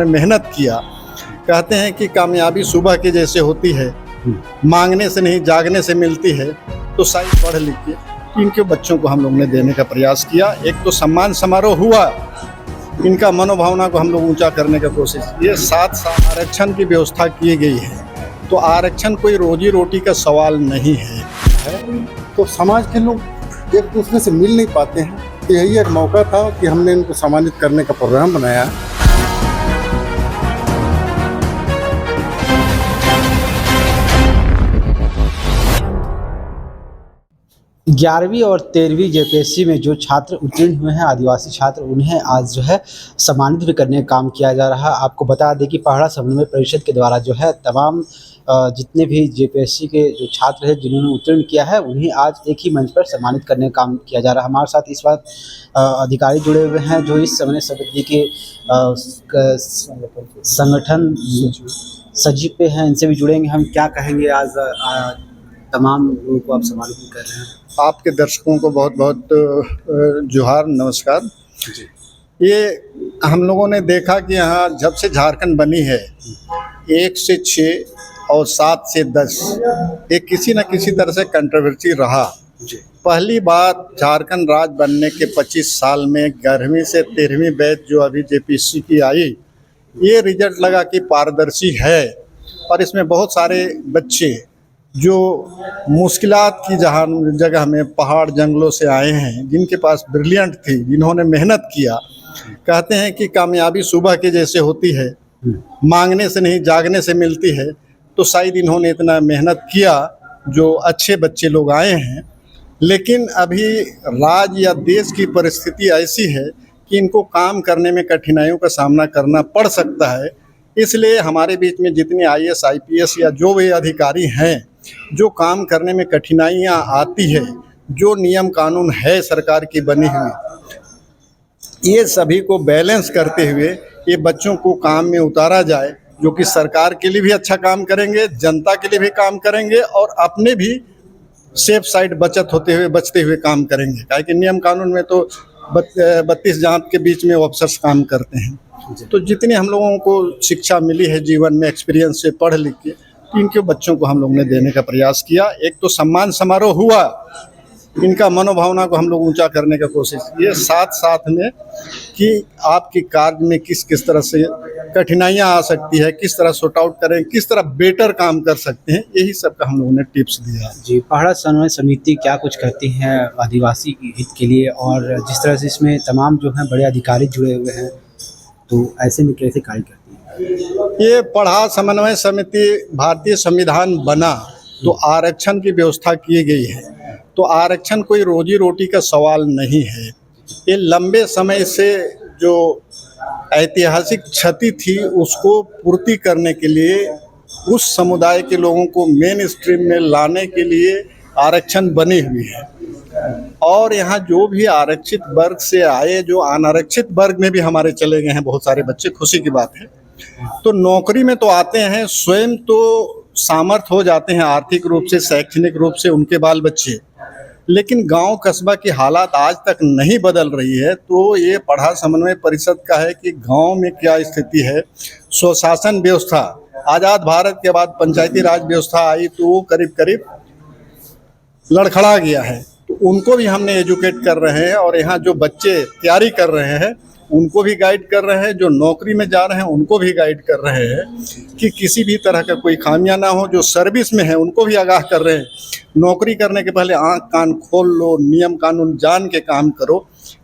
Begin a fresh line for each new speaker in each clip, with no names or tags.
मेहनत किया। कहते हैं कि कामयाबी सुबह के जैसे होती है, मांगने से नहीं जागने से मिलती है। तो शायद पढ़ लिख के इनके बच्चों को हम लोग ने देने का प्रयास किया। एक तो सम्मान समारोह हुआ, इनका मनोभावना को हम लोग ऊंचा करने का कोशिश किए। साथ साथ आरक्षण की व्यवस्था की गई है। तो आरक्षण कोई रोजी रोटी का सवाल नहीं है।
तो समाज के लोग एक दूसरे से मिल नहीं पाते हैं। तो यही एक मौका था कि हमने इनको सम्मानित करने का प्रोग्राम बनाया।
11वीं और 13वीं जेपीएससी में जो छात्र उत्तीर्ण हुए हैं, आदिवासी छात्र, उन्हें आज जो है सम्मानित भी करने का काम किया जा रहा है। आपको बता दें कि पहाड़ा समन्वय परिषद के द्वारा जो है तमाम जितने भी जेपीएससी के जो छात्र हैं जिन्होंने उत्तीर्ण किया है, उन्हें आज एक ही मंच पर सम्मानित करने का काम किया जा रहा है। हमारे साथ इस बार अधिकारी जुड़े हुए हैं जो इस समन्वय समिति के संगठन सचिव पे हैं। इनसे भी जुड़ेंगे हम। क्या कहेंगे, आज तमाम लोगों को आप सम्मानित कर रहे हैं?
आपके दर्शकों को बहुत बहुत जोहार, नमस्कार। ये हम लोगों ने देखा कि यहाँ जब से झारखंड बनी है 1 से 6 और 7 से 10 एक किसी न किसी तरह से कंट्रोवर्सी रहा। पहली बार झारखंड राज्य बनने के 25 साल में 11वीं से 13वीं बैच जो अभी जेपीएससी की आई, ये रिजल्ट लगा कि पारदर्शी है। और इसमें बहुत सारे बच्चे जो मुश्किलात की जगह में पहाड़ जंगलों से आए हैं, जिनके पास ब्रिलियंट थी, जिन्होंने मेहनत किया। कहते हैं कि कामयाबी सुबह के जैसे होती है, मांगने से नहीं जागने से मिलती है। तो शायद इन्होंने इतना मेहनत किया, जो अच्छे बच्चे लोग आए हैं। लेकिन अभी राज्य या देश की परिस्थिति ऐसी है कि इनको काम करने में कठिनाइयों का सामना करना पड़ सकता है। इसलिए हमारे बीच में जितने आईएएस आईपीएस या जो भी अधिकारी हैं, जो काम करने में कठिनाइयाँ आती है, जो नियम कानून है सरकार की बनी हुई, ये सभी को बैलेंस करते हुए ये बच्चों को काम में उतारा जाए, जो कि सरकार के लिए भी अच्छा काम करेंगे, जनता के लिए भी काम करेंगे और अपने भी सेफ साइड बचते हुए काम करेंगे। काहे कि नियम कानून में तो 32 जात के बीच में ऑफिसर्स काम करते हैं। तो जितनी हम लोगों को शिक्षा मिली है जीवन में एक्सपीरियंस से पढ़ लिख के, इनके बच्चों को हम लोग ने देने का प्रयास किया। एक तो सम्मान समारोह हुआ, इनका मनोभावना को हम लोग ऊंचा करने का कोशिश किए। साथ साथ में कि आपकी कार्य में किस किस तरह से कठिनाइयाँ आ सकती है, किस तरह सॉर्ट आउट करें, किस तरह बेटर काम कर सकते हैं, यही सब का हम लोगों ने टिप्स दिया।
जी, पहाड़ा समन्वय समिति क्या कुछ करती है आदिवासी हित के लिए, और जिस तरह से इसमें तमाम जो हैं बड़े अधिकारी जुड़े हुए हैं, तो ऐसे में कैसे कार्य करती है?
ये पढ़ा समन्वय समिति, भारतीय संविधान बना तो आरक्षण की व्यवस्था की गई है। तो आरक्षण कोई रोजी रोटी का सवाल नहीं है। ये लंबे समय से जो ऐतिहासिक क्षति थी उसको पूर्ति करने के लिए, उस समुदाय के लोगों को मेन स्ट्रीम में लाने के लिए आरक्षण बनी हुई है। और यहाँ जो भी आरक्षित वर्ग से आए, जो अनारक्षित वर्ग में भी हमारे चले गए हैं बहुत सारे बच्चे, खुशी की बात है। तो नौकरी में तो आते हैं, स्वयं तो सामर्थ्य हो जाते हैं आर्थिक रूप से, शैक्षणिक रूप से उनके बाल बच्चे, लेकिन गांव कस्बा की हालात आज तक नहीं बदल रही है। तो ये पढ़ा समन्वय परिषद का है कि गांव में क्या स्थिति है। स्वशासन व्यवस्था, आज़ाद भारत के बाद पंचायती राज व्यवस्था आई तो वो करीब करीब लड़खड़ा गया है। तो उनको भी हमने एजुकेट कर रहे हैं, और यहाँ जो बच्चे तैयारी कर रहे हैं उनको भी गाइड कर रहे हैं, जो नौकरी में जा रहे हैं उनको भी गाइड कर रहे हैं कि किसी भी तरह का कोई खामियां ना हो। जो सर्विस में है उनको भी आगाह कर रहे हैं, नौकरी करने के पहले आंख कान खोल लो, नियम कानून जान के काम करो।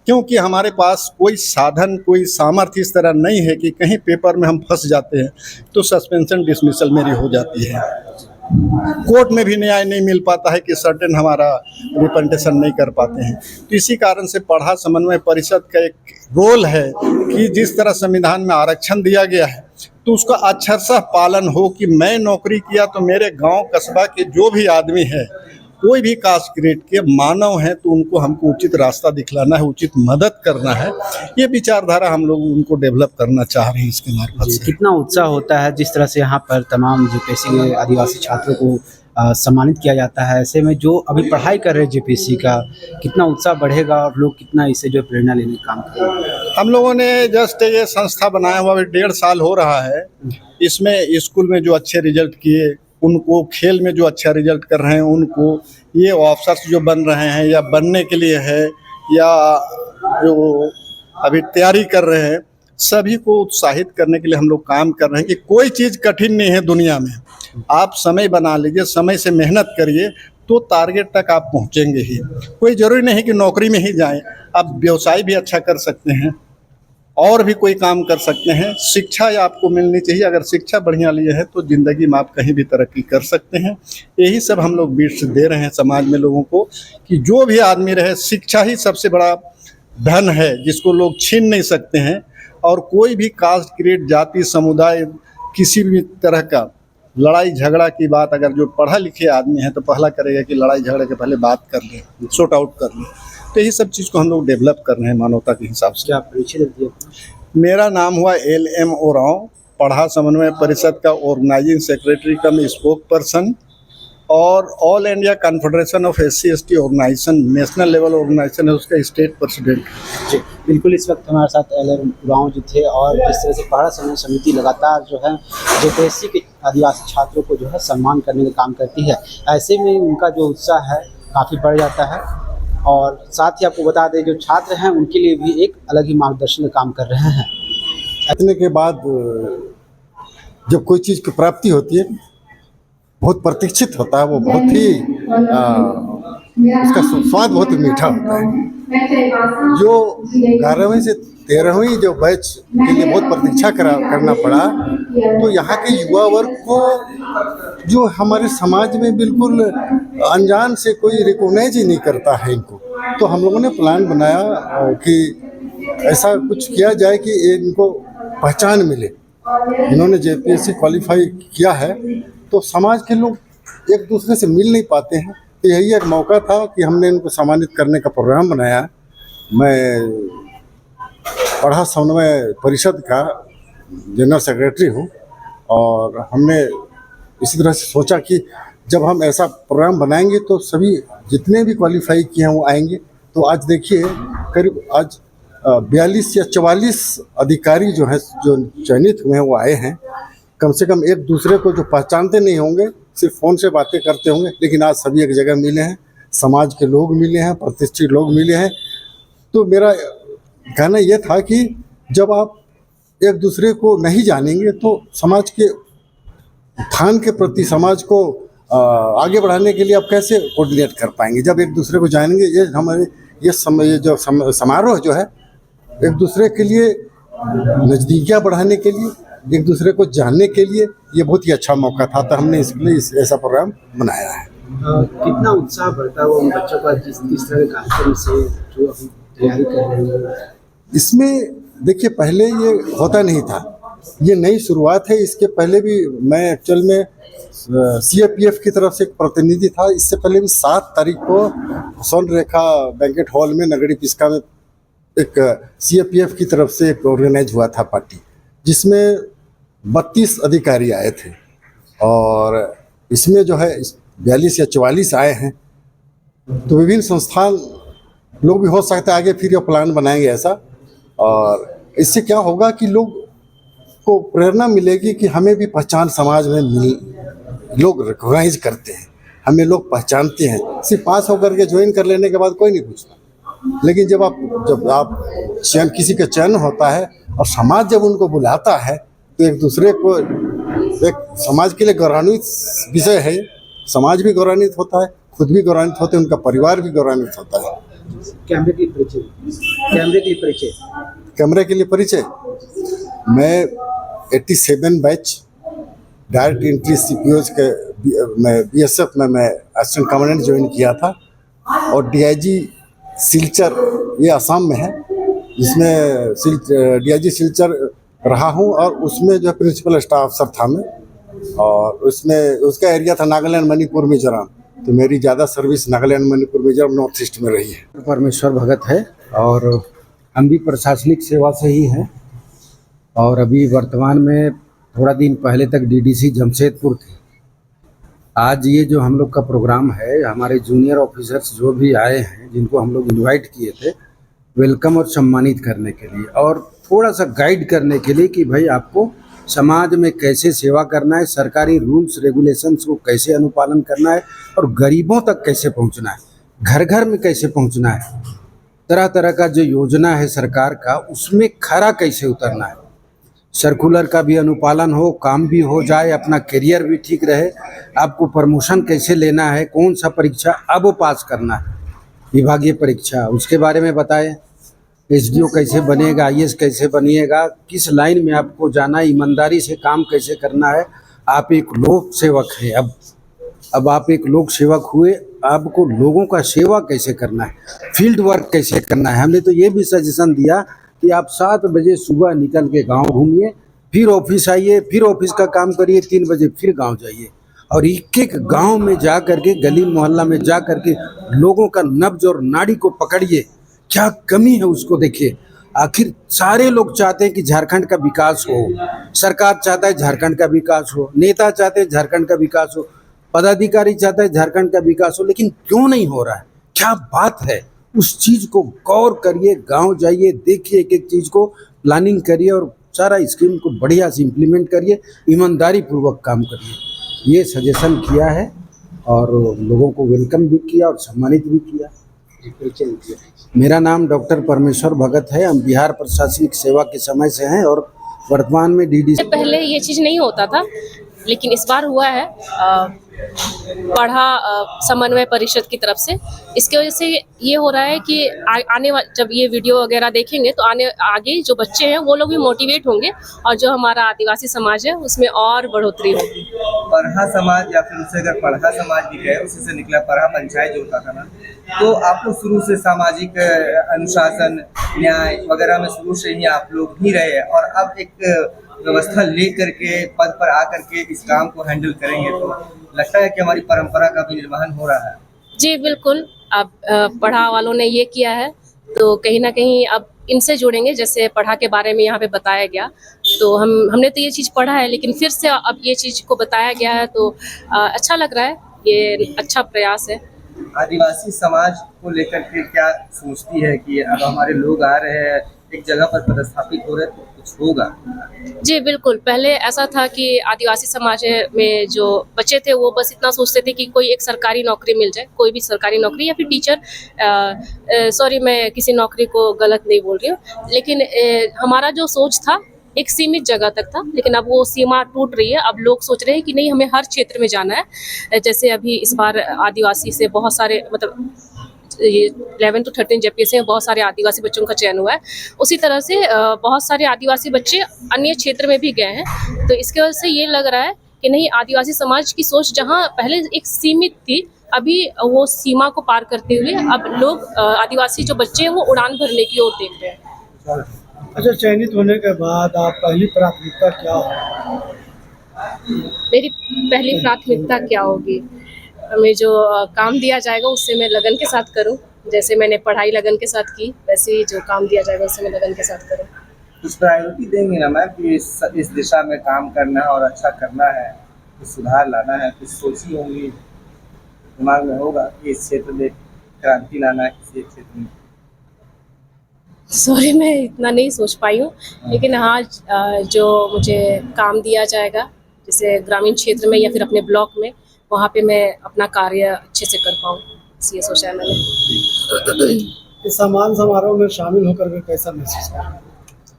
क्योंकि हमारे पास कोई साधन, कोई सामर्थ्य इस तरह नहीं है कि कहीं पेपर में हम फंस जाते हैं तो सस्पेंशन डिसमिसल मेरी हो जाती है, कोर्ट में भी न्याय नहीं मिल पाता है कि सर्टेन हमारा रिप्रेजेंटेशन नहीं कर पाते हैं। तो इसी कारण से पढ़ा समन्वय परिषद का एक रोल है कि जिस तरह संविधान में आरक्षण दिया गया है तो उसका अक्षरशः पालन हो कि मैं नौकरी किया तो मेरे गांव कस्बा के जो भी आदमी है, कोई भी कास्ट ग्रेड के मानव हैं, तो उनको हमको उचित रास्ता दिखलाना है, उचित मदद करना है। ये विचारधारा हम लोग उनको डेवलप करना चाह रहे हैं इसके मार्फत से।
कितना उत्साह होता है जिस तरह से यहाँ पर तमाम जेपीएससी के आदिवासी छात्रों को सम्मानित किया जाता है। ऐसे में जो अभी पढ़ाई कर रहे हैं जेपीएससी का, कितना उत्साह बढ़ेगा और लोग कितना इससे जो प्रेरणा लेने का काम करेंगे।
हम लोगों ने जस्ट ये संस्था बनाया हुआ अभी 1.5 साल हो रहा है। इसमें स्कूल में जो अच्छे रिजल्ट किए उनको, खेल में जो अच्छा रिजल्ट कर रहे हैं उनको, ये ऑफिसर्स जो बन रहे हैं या बनने के लिए है या जो अभी तैयारी कर रहे हैं, सभी को उत्साहित करने के लिए हम लोग काम कर रहे हैं कि कोई चीज़ कठिन नहीं है दुनिया में। आप समय बना लीजिए, समय से मेहनत करिए तो टारगेट तक आप पहुंचेंगे ही। कोई ज़रूरी नहीं कि नौकरी में ही जाएं, आप व्यवसाय भी अच्छा कर सकते हैं और भी कोई काम कर सकते हैं। शिक्षा आपको मिलनी चाहिए, अगर शिक्षा बढ़िया लिए है तो ज़िंदगी में आप कहीं भी तरक्की कर सकते हैं। यही सब हम लोग बीट्स दे रहे हैं समाज में लोगों को कि जो भी आदमी रहे, शिक्षा ही सबसे बड़ा धन है जिसको लोग छीन नहीं सकते हैं। और कोई भी कास्ट, क्रीड, जाति, समुदाय, किसी भी तरह का लड़ाई झगड़ा की बात, अगर जो पढ़ा लिखे आदमी है तो पहला करेगा कि लड़ाई झगड़े के पहले बात कर ले, सॉर्ट आउट कर ले। तो यही सब चीज़ को हम लोग डेवलप कर रहे हैं मानवता के हिसाब से।
क्या परिचय दे दिए?
मेरा नाम हुआ LM ओरांव, पढ़ा समन्वय परिषद का organizing secretary cum spokesperson और all India confederation of SC/ST organization, national level organization है, उसका स्टेट प्रेसिडेंट।
जी बिल्कुल, इस वक्त हमारे साथ LM ओरांव जी थे। और जिस तरह से पढ़ा समन्वय समिति लगातार जो है जेपीएससी के आदिवासी छात्रों को जो है सम्मान करने का काम करती है, ऐसे में उनका जो उत्साह है काफ़ी बढ़ जाता है। और साथ ही आपको बता दें, जो छात्र हैं उनके लिए भी एक अलग ही मार्गदर्शन का काम कर रहे हैं।
इतने के बाद जब कोई चीज़ की प्राप्ति होती है, बहुत प्रतीक्षित होता है, वो बहुत ही उसका स्वाद बहुत मीठा होता है। जो 11वीं से 13वीं जो बैच के लिए बहुत प्रतीक्षा करना पड़ा, तो यहाँ के युवा वर्ग को जो हमारे समाज में बिल्कुल अनजान से कोई रिकॉग्नाइज ही नहीं करता है इनको, तो हम लोगों ने प्लान बनाया कि ऐसा कुछ किया जाए कि इनको पहचान मिले। इन्होंने जेपीएससी क्वालिफाई किया है तो समाज के लोग एक दूसरे से मिल नहीं पाते हैं, तो यही एक मौका था कि हमने इनको सम्मानित करने का प्रोग्राम बनाया। मैं पढ़ा समन्वय परिषद का जनरल सेक्रेटरी हूँ और हमने इसी तरह से सोचा कि जब हम ऐसा प्रोग्राम बनाएंगे तो सभी जितने भी क्वालिफाई किए हैं वो आएंगे। तो आज देखिए करीब आज 42 या 44 अधिकारी जो हैं, जो चयनित हुए हैं, वो आए हैं। कम से कम एक दूसरे को जो पहचानते नहीं होंगे, सिर्फ फ़ोन से बातें करते होंगे, लेकिन आज सभी एक जगह मिले हैं, समाज के लोग मिले हैं, प्रतिष्ठित लोग मिले हैं। तो मेरा कहना यह था कि जब आप एक दूसरे को नहीं जानेंगे तो समाज के उत्थान के प्रति, समाज को आगे बढ़ाने के लिए आप कैसे कोऑर्डिनेट कर पाएंगे। जब एक दूसरे को जानेंगे, ये हमारे ये जो समारोह जो है एक दूसरे के लिए नज़दीकियाँ बढ़ाने के लिए, एक दूसरे को जानने के लिए ये बहुत ही अच्छा मौका था। तो हमने इसके लिए ऐसा प्रोग्राम बनाया है।
कितना उत्साह बढ़ता है उन बच्चों का जिस तरह के कार्यक्रम से जो अभी तैयारी कर रहे हैं।
इसमें देखिए, पहले ये होता नहीं था, ये नई शुरुआत है। इसके पहले भी मैं एक्चुअल में CAPF की तरफ से एक प्रतिनिधि था। इससे पहले भी 7 तारीख को स्वर्ण रेखा बैंकेट हॉल में नगड़ी पिस्का में एक CAPF की तरफ से एक ऑर्गेनाइज हुआ था पार्टी, जिसमें 32 अधिकारी आए थे और इसमें जो है 42 या 44 आए हैं। तो विभिन्न संस्थान लोग भी हो सकते हैं आगे फिर ये प्लान बनाएंगे ऐसा, और इससे क्या होगा कि लोग को प्रेरणा मिलेगी कि हमें भी पहचान समाज में लोग रिकॉग्नाइज करते हैं, हमें लोग पहचानते हैं। सिर्फ पास होकर के ज्वाइन कर लेने के बाद कोई नहीं पूछता, लेकिन जब आप चयन, किसी का चयन होता है और समाज जब उनको बुलाता है तो एक दूसरे को, एक समाज के लिए गौरवान्वित विषय है। समाज भी गौरवान्वित होता है, खुद भी गौरवान्वित होते हैं, उनका परिवार भी गौरवान्वित होता है।
कैमरे के लिए परिचय मैं 87 बैच डायरेक्ट एंट्री CPOs के मैं BSF में मैं असिस्टेंट कमांडेंट ज्वाइन किया था, और DIG सिलचर, ये असम में है, जिसमें DIG सिलचर रहा हूँ, और उसमें जो प्रिंसिपल स्टाफ अफसर था मैं, और उसमें उसका एरिया था नागालैंड, मणिपुर, मिजोरम। तो मेरी ज़्यादा service Nagaland, Manipur, Mizoram, north east में रही है।
परमेश्वर भगत है और हम भी प्रशासनिक सेवा से ही हैं, और अभी वर्तमान में थोड़ा दिन पहले तक DDC जमशेदपुर थे। आज ये जो हम लोग का प्रोग्राम है, हमारे जूनियर ऑफिसर्स जो भी आए हैं, जिनको हम लोग इनवाइट किए थे, वेलकम और सम्मानित करने के लिए और थोड़ा सा गाइड करने के लिए कि भाई आपको समाज में कैसे सेवा करना है, सरकारी रूल्स रेगुलेशंस को कैसे अनुपालन करना है और गरीबों तक कैसे पहुंचना है, घर घर में कैसे पहुंचना है, तरह तरह का जो योजना है सरकार का, उसमें खरा कैसे उतरना है, सर्कुलर का भी अनुपालन हो, काम भी हो जाए, अपना करियर भी ठीक रहे, आपको प्रमोशन कैसे लेना है, कौन सा परीक्षा अब पास करना है, विभागीय परीक्षा, उसके बारे में बताएं। एसडीओ कैसे बनेगा, आईएएस कैसे बनिएगा, किस लाइन में आपको जाना है, ईमानदारी से काम कैसे करना है। आप एक लोक सेवक हैं, अब आप एक लोक सेवक हुए, आपको लोगों का सेवा कैसे करना है, फील्ड वर्क कैसे करना है। हमने तो ये भी सजेशन दिया कि आप 7 बजे सुबह निकल के गांव घूमिए, फिर ऑफिस आइए, फिर ऑफिस का काम करिए, 3 बजे फिर गांव जाइए और एक एक गांव में जा करके, गली मोहल्ला में जा करके लोगों का नब्ज और नाड़ी को पकड़िए, क्या कमी है उसको देखिए। आखिर सारे लोग चाहते हैं कि झारखंड का विकास हो, सरकार चाहता है झारखंड का विकास हो, नेता चाहते हैं झारखंड का विकास हो, पदाधिकारी चाहता है झारखंड का विकास हो, लेकिन क्यों नहीं हो रहा है, क्या बात है, उस चीज़ को गौर करिए, गांव जाइए, देखिए, एक एक चीज़ को प्लानिंग करिए और सारा स्कीम को बढ़िया से इम्प्लीमेंट करिए, ईमानदारी पूर्वक काम करिए। ये सजेशन किया है और लोगों को वेलकम भी किया और सम्मानित भी किया। मेरा नाम डॉक्टर परमेश्वर भगत है। हम बिहार प्रशासनिक सेवा के समय से हैं और वर्तमान में डीडी।
पहले ये चीज़ नहीं होता था, लेकिन इस बार हुआ है पढ़ा समन्वय परिषद की तरफ से। इसके वजह से ये हो रहा है कि जब ये वीडियो वगैरह देखेंगे तो आगे जो बच्चे हैं वो लोग भी मोटिवेट होंगे और जो हमारा आदिवासी समाज है उसमें और बढ़ोतरी होगी।
पढ़ा समाज या फिर उससे अगर पढ़ा समाज भी गए, उसी से निकला पढ़ा पंचायत जो होता था ना, तो आपको शुरू से सामाजिक अनुशासन न्याय वगैरह में शुरू से ही आप लोग ही रहे और अब एक व्यवस्था ले करके पद पर आकर के इस काम को हैंडल करेंगे, तो लगता है कि हमारी परंपरा का भी निर्वहन हो रहा है।
जी बिल्कुल, अब पढ़ा वालों ने ये किया है तो कहीं ना कहीं अब इनसे जुड़ेंगे। जैसे पढ़ा के बारे में यहाँ पे बताया गया, तो हमने तो ये चीज़ पढ़ा है, लेकिन फिर से अब ये चीज़ को बताया गया है तो अच्छा लग रहा है, ये अच्छा प्रयास है।
आदिवासी समाज को लेकर के क्या सोचती है कि अब हमारे लोग आ रहे हैं, एक जगह पर पदस्थापित हो रहे, तो कुछ होगा?
जी बिल्कुल, पहले ऐसा था कि आदिवासी समाज में जो बच्चे थे वो बस इतना सोचते थे कि कोई एक सरकारी नौकरी मिल जाए, कोई भी सरकारी नौकरी या फिर टीचर। सॉरी, मैं किसी नौकरी को गलत नहीं बोल रही हूँ, लेकिन हमारा जो सोच था एक सीमित जगह तक था, लेकिन अब वो सीमा टूट रही है। अब लोग सोच रहे हैं कि नहीं, हमें हर क्षेत्र में जाना है। जैसे अभी इस बार आदिवासी से बहुत सारे, मतलब ये 11 to 13 जेपीएससी में बहुत सारे आदिवासी बच्चों का चयन हुआ है, उसी तरह से बहुत सारे आदिवासी बच्चे अन्य क्षेत्र में भी गए हैं। तो इसके वजह से ये लग रहा है कि नहीं, आदिवासी समाज की सोच जहाँ पहले एक सीमित थी, अभी वो सीमा को पार करते हुए अब लोग आदिवासी जो बच्चे हैं वो उड़ान भरने की ओर देख रहे हैं।
अच्छा, चयनित होने के बाद आप पहली प्राथमिकता क्या हो?
मेरी पहली प्राथमिकता क्या होगी? हमें जो काम दिया जाएगा उससे मैं लगन के साथ करूं। जैसे मैंने पढ़ाई लगन के साथ की, वैसे ही जो काम दिया जाएगा उससे मैं लगन के साथ करूं।
कुछ प्रायोरिटी देंगे ना मैम कि इस दिशा में काम करना है और अच्छा करना है, कुछ सुधार लाना है, कुछ सोची होंगी, दिमाग में होगा कि इस क्षेत्र में क्रांति लाना है किसी एक क्षेत्र में?
सॉरी, मैं इतना नहीं सोच पाई हूँ, लेकिन हाँ, जो मुझे काम दिया जाएगा जैसे ग्रामीण क्षेत्र में या फिर अपने ब्लॉक में, वहाँ पे मैं अपना कार्य अच्छे से कर पाऊँ, इसलिए सोचा है मैंने।
इस सम्मान समारोह में शामिल होकर के कैसा महसूस कर रहे हैं?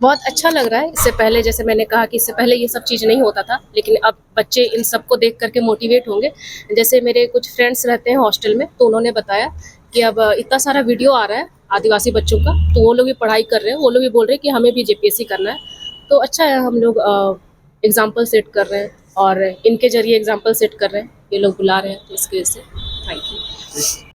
बहुत अच्छा लग रहा है। इससे पहले, जैसे मैंने कहा कि इससे पहले ये सब चीज़ नहीं होता था, लेकिन अब बच्चे इन सबको देख करके मोटिवेट होंगे। जैसे मेरे कुछ फ्रेंड्स रहते हैं हॉस्टल में, तो उन्होंने बताया कि अब इतना सारा वीडियो आ रहा है आदिवासी बच्चों का, तो वो लोग भी पढ़ाई कर रहे हैं, वो लोग भी बोल रहे हैं कि हमें भी जेपीएससी करना है। तो अच्छा है, हम लोग एग्जाम्पल सेट कर रहे हैं और इनके जरिए एग्जाम्पल सेट कर रहे हैं, ये लोग बुला रहे हैं, तो इसकी वजह से थैंक यू।